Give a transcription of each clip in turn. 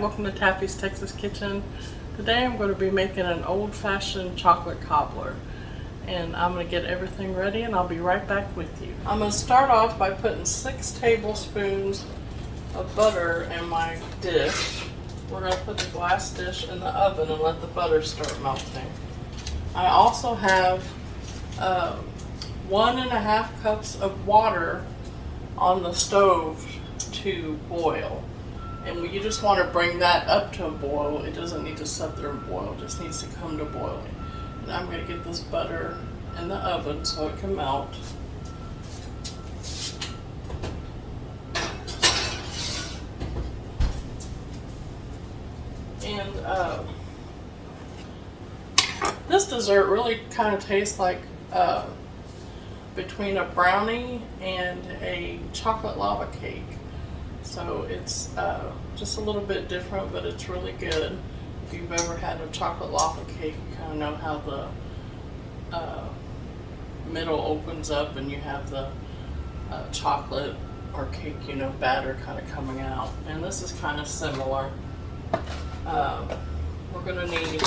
welcome to Taffy's Texas Kitchen. Today I'm going to be making an old-fashioned chocolate cobbler, and I'm going to get everything ready and I'll be right back with you. I'm going to start off by putting 6 tablespoons of butter in my dish. We're going to put the glass dish in the oven and let the butter start melting. I also have 1.5 cups of water on the stove to boil. And you just want to bring that up to a boil. It doesn't need to sit there and boil, it just needs to come to boiling. And I'm going to get this butter in the oven so it can melt. And this dessert really kind of tastes like between a brownie and a chocolate lava cake. So it's just a little bit different, but it's really good. If you've ever had a chocolate lava cake, you kind of know how the middle opens up and you have the chocolate or cake, batter kind of coming out. And this is kind of similar. We're going to need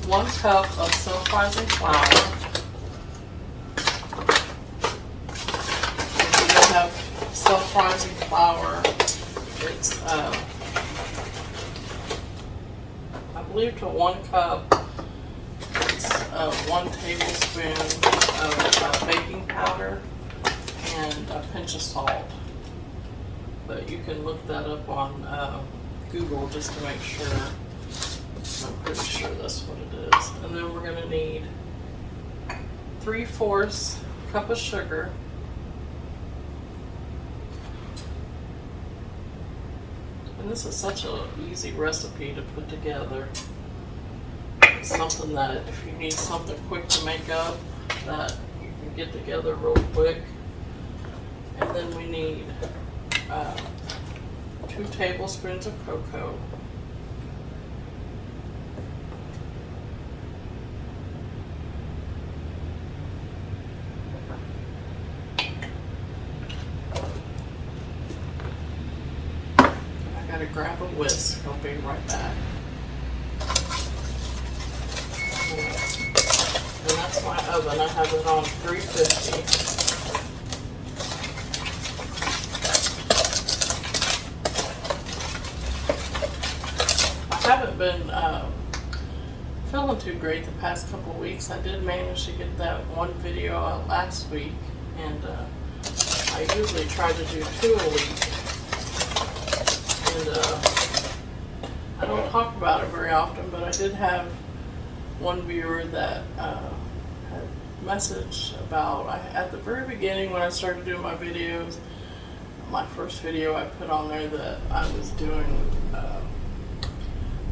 1 cup of self-rising flour. If you don't have self-rising flour, it's I believe to 1 cup it's 1 tablespoon of baking powder and a pinch of salt, but you can look that up on Google just to make sure. I'm pretty sure that's what it is. And then we're going to need 3/4 cup of sugar, and this is such an easy recipe to put together. It's something that if you need something quick to make up, that you can get together real quick. And then we need 2 tablespoons of cocoa. To grab a whisk. I'll be right back. And that's my oven. I have it on 350. I haven't been feeling too great the past couple of weeks. I did manage to get that one video out last week, and I usually try to do 2 a week. And I don't talk about it very often, but I did have one viewer that had messaged about, at the very beginning when I started doing my videos, my first video I put on there that I was doing,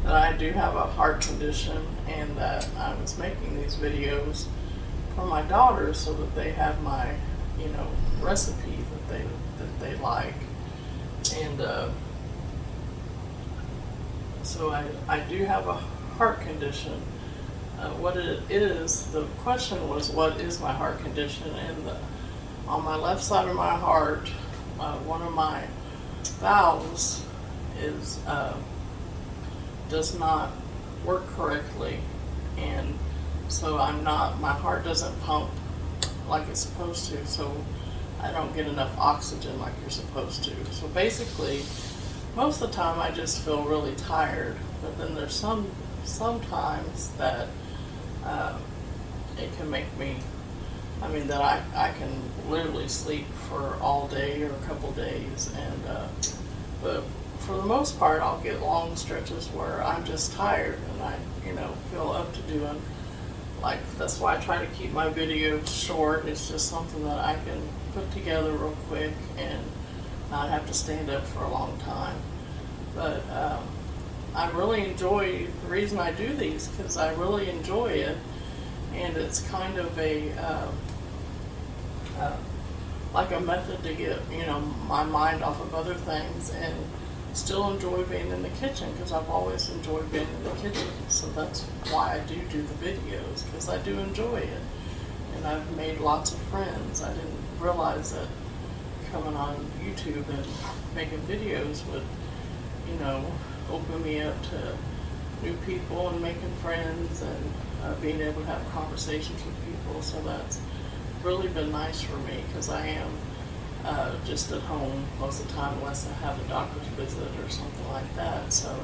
that I do have a heart condition and that I was making these videos for my daughters so that they have my, recipe that they like. And so I do have a heart condition. What it is, the question was, what is my heart condition? And on my left side of my heart, one of my valves does not work correctly, and so my heart doesn't pump like it's supposed to, so I don't get enough oxygen like you're supposed to. So basically, most of the time I just feel really tired, but then there's sometimes that it can make me, that I can literally sleep for all day or a couple days, and but for the most part I'll get long stretches where I'm just tired and I feel up to doing, like, that's why I try to keep my videos short. It's just something that I can put together real quick and not have to stand up for a long time. But I really enjoy, the reason I do these, because I really enjoy it, and it's kind of a like a method to get my mind off of other things and still enjoy being in the kitchen, because I've always enjoyed being in the kitchen. So that's why I do the videos, because I do enjoy it, and I've made lots of friends. I didn't realize that coming on YouTube and making videos would opened me up to new people and making friends and being able to have conversations with people. So that's really been nice for me because I am just at home most of the time unless I have a doctor's visit or something like that. So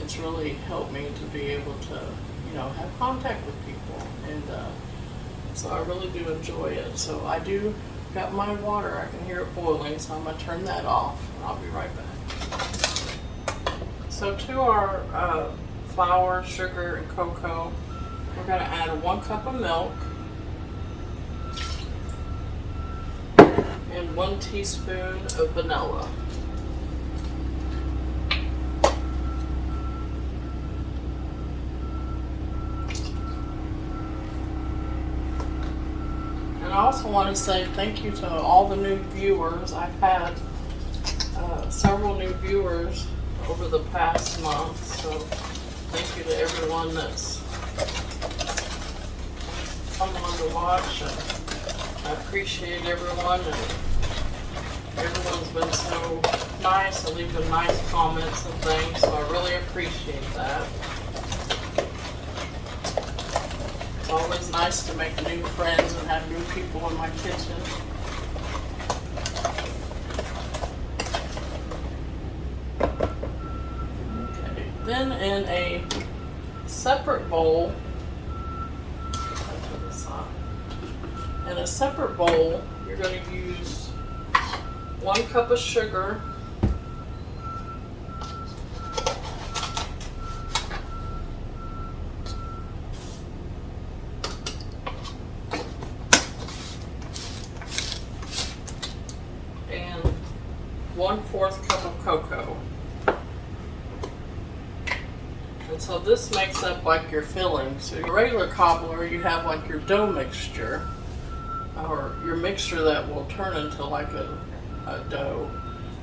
it's really helped me to be able to, have contact with people. And so I really do enjoy it. So I do got my water. I can hear it boiling, so I'm going to turn that off. And I'll be right back. So to our flour, sugar, and cocoa, we're going to add 1 cup of milk and 1 teaspoon of vanilla. And I also want to say thank you to all the new viewers. I've had several new viewers over the past month, so thank you to everyone that's come on to watch. And I appreciate everyone, and everyone's been so nice and leaving nice comments and things, so I really appreciate that. It's always nice to make new friends and have new people in my kitchen. Okay, then in a separate bowl, in a separate bowl, you're going to use 1 cup of sugar, and 1/4 cup of cocoa. And so this makes up like your filling. So your regular cobbler, you have like your dough mixture, or your mixture that will turn into like a dough,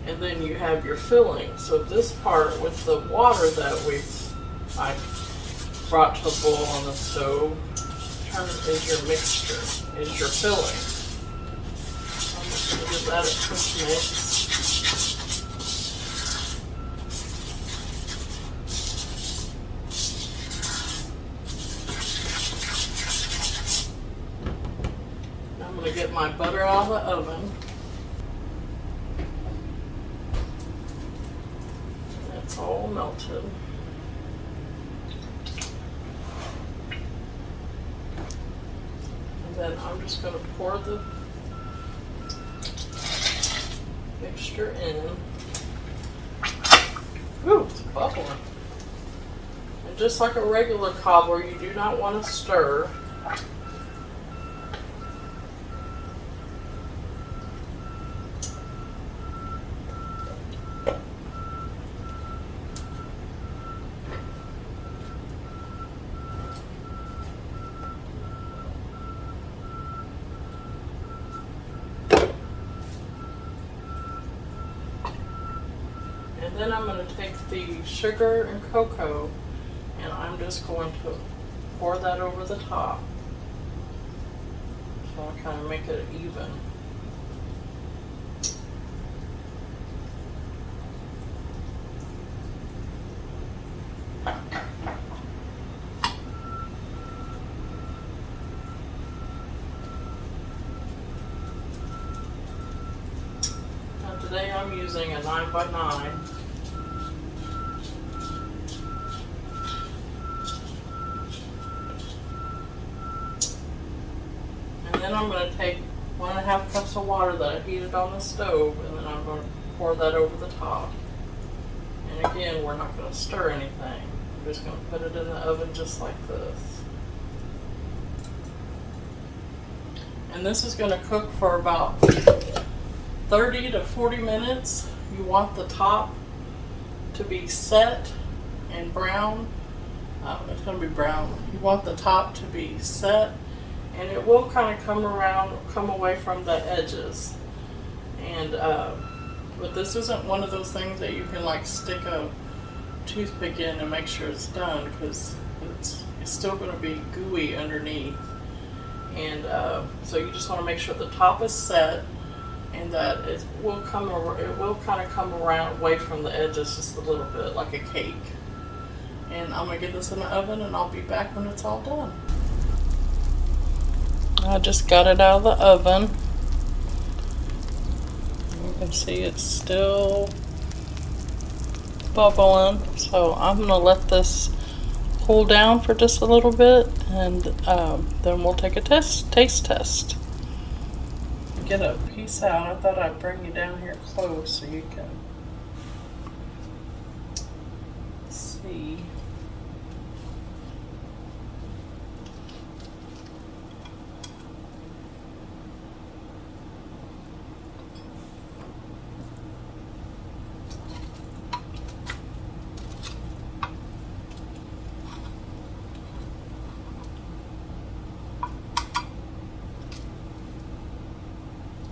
and then you have your filling. So this part with the water that I brought to a boil on the stove, is your mixture, is your filling. I'm just going to give that a quick mix. I'm going to get my butter out of the oven. That's all melted. And then I'm just going to pour the mixture in. Ooh, it's bubbling. And just like a regular cobbler, you do not want to stir. And then I'm going to take the sugar and cocoa and I'm just going to pour that over the top. So I'll kind of make it even. Now today I'm using a 9x9. Then I'm going to take 1.5 cups of water that I heated on the stove, and then I'm going to pour that over the top. And again, we're not going to stir anything. I'm just going to put it in the oven just like this. And this is going to cook for about 30 to 40 minutes. You want the top to be set and brown. It's going to be brown. You want the top to be set, and it will kind of come away from the edges. And but this isn't one of those things that you can like stick a toothpick in and make sure it's done, because it's still going to be gooey underneath. And so you just want to make sure the top is set and that it will kind of come around away from the edges just a little bit, like a cake. And I'm gonna get this in the oven, and I'll be back when it's all done. I just got it out of the oven. You can see it's still bubbling, so I'm gonna let this cool down for just a little bit, and then we'll take a taste test. Get a piece out. I thought I'd bring you down here close so you can see.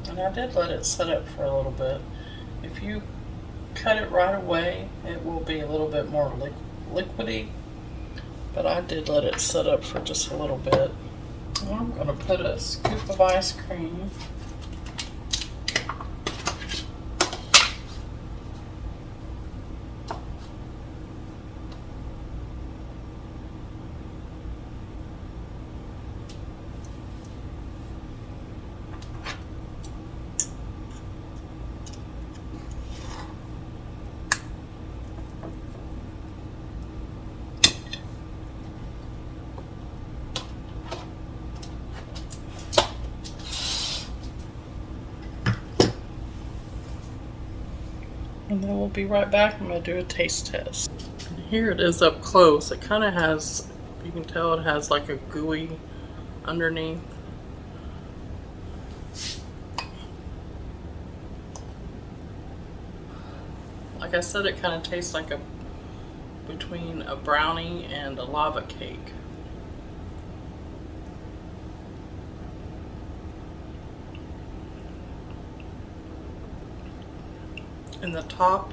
And I did let it set up for a little bit. If you cut it right away, it will be a little bit more liquidy, but I did let it set up for just a little bit. And I'm going to put a scoop of ice cream . And then we'll be right back. I'm going to do a taste test. And here it is up close. It kind of has, you can tell it has like a gooey underneath. Like I said, it kind of tastes like between a brownie and a lava cake. In the top,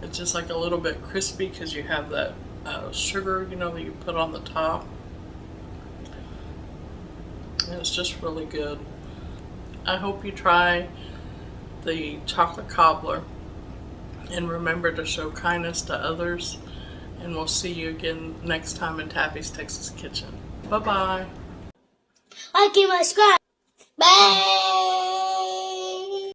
it's just like a little bit crispy because you have that sugar, you know, that you put on the top. And it's just really good. I hope you try the chocolate cobbler, and remember to show kindness to others, and we'll see you again next time in Taffy's Texas Kitchen. Bye bye. Like and subscribe.